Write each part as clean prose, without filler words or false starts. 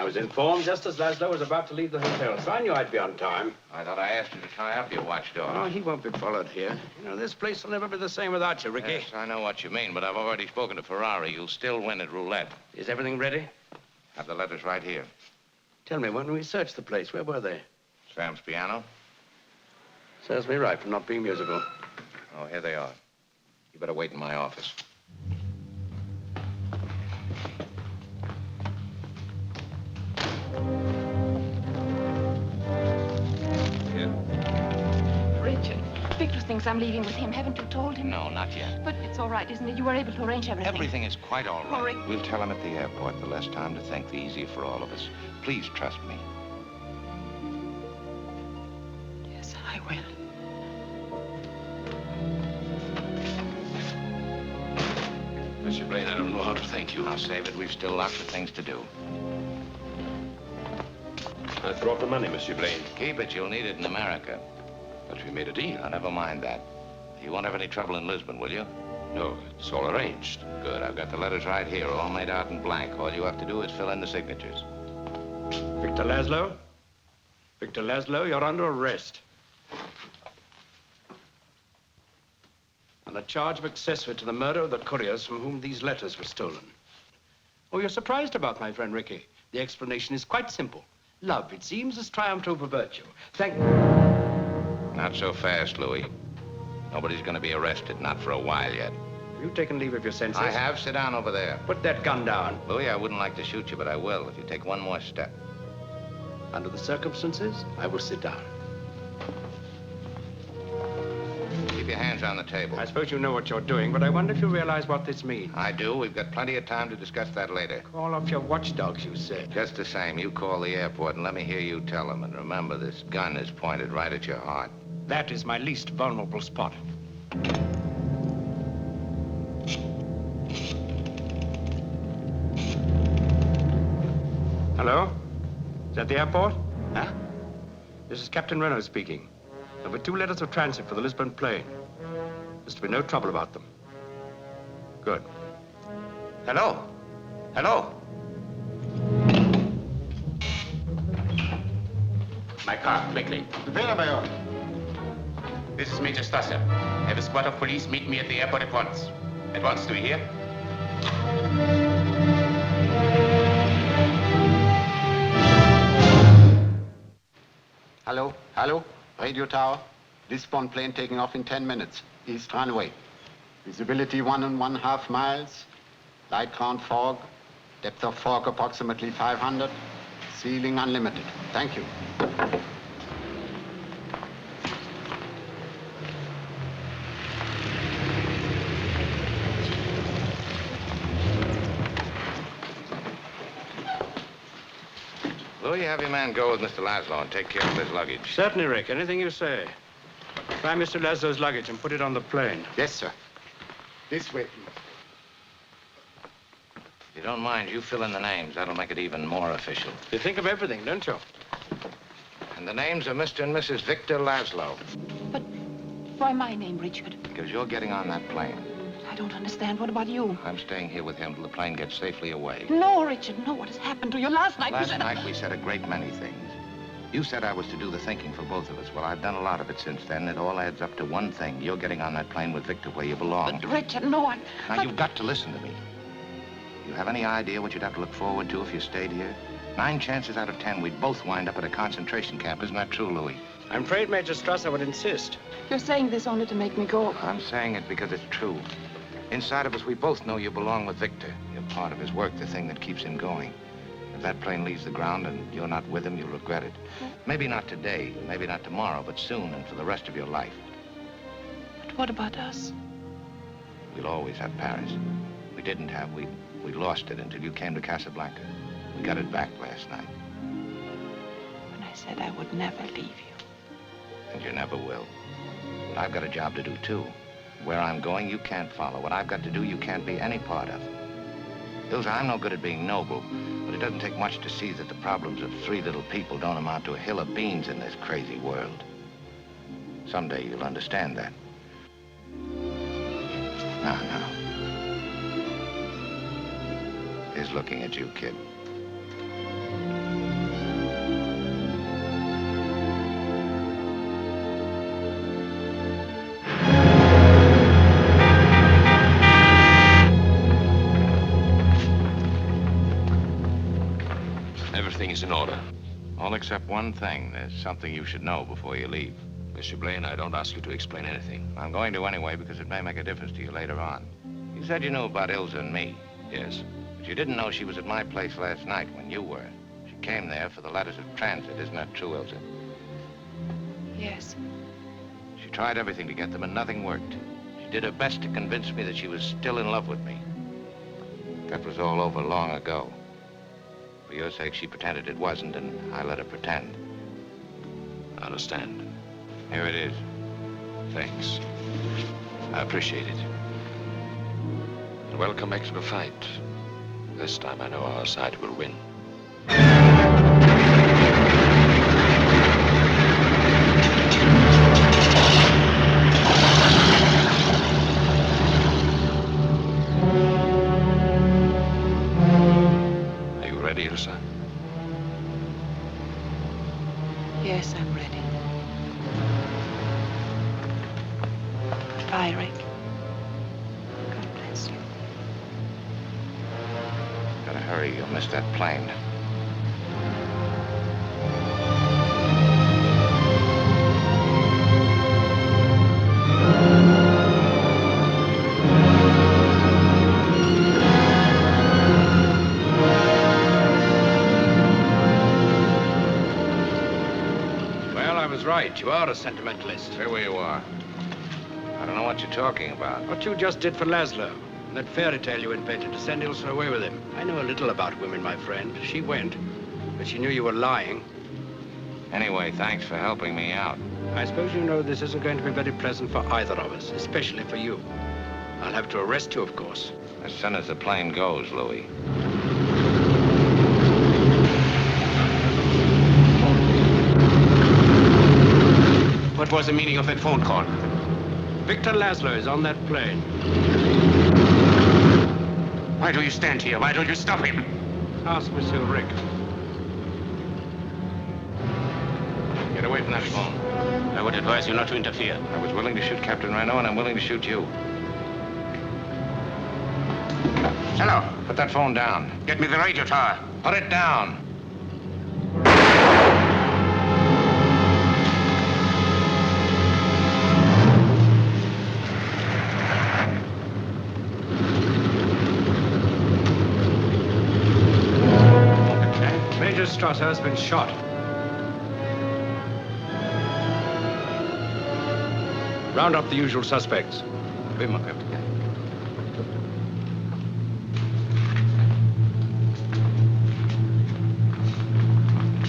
I was informed just as Laszlo was about to leave the hotel, so I knew I'd be on time. I thought I asked you to tie up your watchdog. Oh, he won't be followed here. You know, this place will never be the same without you, Ricky. Yes, I know what you mean, but I've already spoken to Ferrari. You'll still win at roulette. Is everything ready? Have the letters right here. Tell me, when we searched the place, where were they? Sam's piano. Serves me right for not being musical. Oh, here they are. You better wait in my office. Victor thinks I'm leaving with him. Haven't you told him? No, not yet. But it's all right, isn't it? You were able to arrange everything. Everything is quite all right. Hurry. We'll tell him at the airport. The less time to think, the easier for all of us. Please trust me. Yes, I will. Monsieur Blaine, I don't know how to thank you. I'll save it. We've still lots of things to do. I throw up the money, Monsieur Blaine. Keep it. You'll need it in America. But we made a deal. Now, never mind that. You won't have any trouble in Lisbon, will you? No, it's all arranged. Good. I've got the letters right here, all made out in blank. All you have to do is fill in the signatures. Victor Laszlo? Victor Laszlo, you're under arrest. On a charge of accessory to the murder of the couriers from whom these letters were stolen. Oh, you're surprised about my friend Ricky. The explanation is quite simple. Love, it seems, has triumphed over virtue. Thank... Not so fast, Louis. Nobody's going to be arrested, not for a while yet. Have you taken leave of your senses? I have. Sit down over there. Put that gun down. Louis, I wouldn't like to shoot you, but I will if you take one more step. Under the circumstances, I will sit down. Keep your hands on the table. I suppose you know what you're doing, but I wonder if you realize what this means. I do. We've got plenty of time to discuss that later. Call off your watchdogs, you said. Just the same, you call the airport and let me hear you tell them. And remember, this gun is pointed right at your heart. That is my least vulnerable spot. Hello? Is that the airport? Huh? This is Captain Renault speaking. There were 2 letters of transit for the Lisbon plane. There's to be no trouble about them. Good. Hello? Hello? My car, quickly. This is Major Strasser. Have a squad of police meet me at the airport at once. At once, do you hear? Hello, hello, radio tower. Lisbon plane taking off in 10 minutes. East runway. Visibility 1.5 miles. Light ground fog. Depth of fog approximately 500. Ceiling unlimited. Thank you. Louis, have your man go with Mr. Laszlo and take care of his luggage. Certainly, Rick. Anything you say. Find Mr. Laszlo's luggage and put it on the plane. Yes, sir. This way. If you don't mind, you fill in the names. That'll make it even more official. You think of everything, don't you? And the names are Mr. and Mrs. Victor Laszlo. But why my name, Richard? Because you're getting on that plane. I don't understand. What about you? I'm staying here with him till the plane gets safely away. No, Richard, no. What has happened to you? Last night Last night we said a great many things. You said I was to do the thinking for both of us. Well, I've done a lot of it since then. It all adds up to one thing. You're getting on that plane with Victor where you belong. But, Richard, no, Now, you've got to listen to me. You have any idea what you'd have to look forward to if you stayed here? 9 chances out of 10, we'd both wind up at a concentration camp. Isn't that true, Louis? I'm afraid Major Strasser would insist. You're saying this only to make me go. I'm saying it because it's true. Inside of us, we both know you belong with Victor. You're part of his work, the thing that keeps him going. If that plane leaves the ground and you're not with him, you'll regret it. Maybe not today, maybe not tomorrow, but soon and for the rest of your life. But what about us? We'll always have Paris. We didn't have. We lost it until you came to Casablanca. We got it back last night. When I said I would never leave you. And you never will. But I've got a job to do, too. Where I'm going, you can't follow. What I've got to do, you can't be any part of. Ilsa, I'm no good at being noble, but it doesn't take much to see that the problems of 3 little people don't amount to a hill of beans in this crazy world. Someday you'll understand that. Now. He's looking at you, kid. Everything is in order. All except one thing. There's something you should know before you leave. Monsieur Blaine, I don't ask you to explain anything. I'm going to anyway because it may make a difference to you later on. You said you knew about Ilsa and me. Yes. But you didn't know she was at my place last night when you were. She came there for the letters of transit. Isn't that true, Ilsa? Yes. She tried everything to get them and nothing worked. She did her best to convince me that she was still in love with me. That was all over long ago. For your sake, she pretended it wasn't, and I let her pretend. I understand. Here it is. Thanks. I appreciate it. And welcome back to the fight. This time I know our side will win. Are you ready, Ilsa? Yes, I'm ready. Bye, Rick. God bless you. Gotta hurry, you'll miss that plane. Well, I was right. You are a sentimentalist. Stay where you are. I don't know what you're talking about. What you just did for Laszlo, and that fairy tale you invented to send Ilsa away with him. I know a little about women, my friend. She went, but she knew you were lying. Anyway, thanks for helping me out. I suppose you know this isn't going to be very pleasant for either of us, especially for you. I'll have to arrest you, of course. As soon as the plane goes, Louis. What was the meaning of that phone call? Victor Laszlo is on that plane. Why do you stand here? Why don't you stop him? Ask Monsieur Rick. Get away from that phone. I would advise you not to interfere. I was willing to shoot Captain Renault, and I'm willing to shoot you. Hello. Put that phone down. Get me the radio tower. Put it down. Major Strasser has been shot. Round up the usual suspects. Oui, mon capitaine.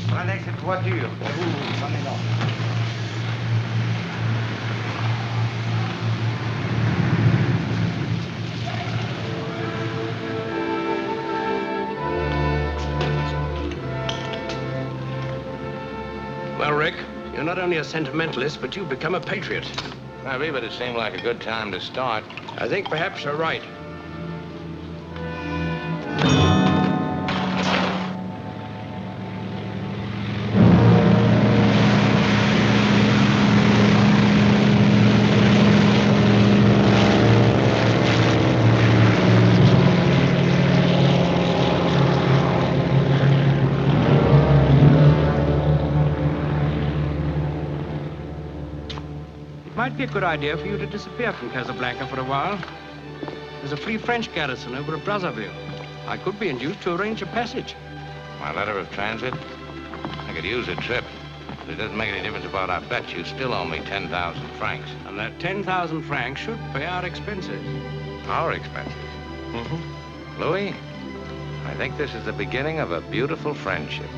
Prenez cette voiture. Vous, prenez-la. Well, Rick, you're not only a sentimentalist, but you've become a patriot. Maybe, but it seemed like a good time to start. I think perhaps you're right. Might be a good idea for you to disappear from Casablanca for a while. There's a free French garrison over at Brazzaville. I could be induced to arrange a passage. My letter of transit? I could use a trip. But it doesn't make any difference about our bet. You still owe me 10,000 francs. And that 10,000 francs should pay our expenses. Our expenses? Mm-hmm. Louis, I think this is the beginning of a beautiful friendship.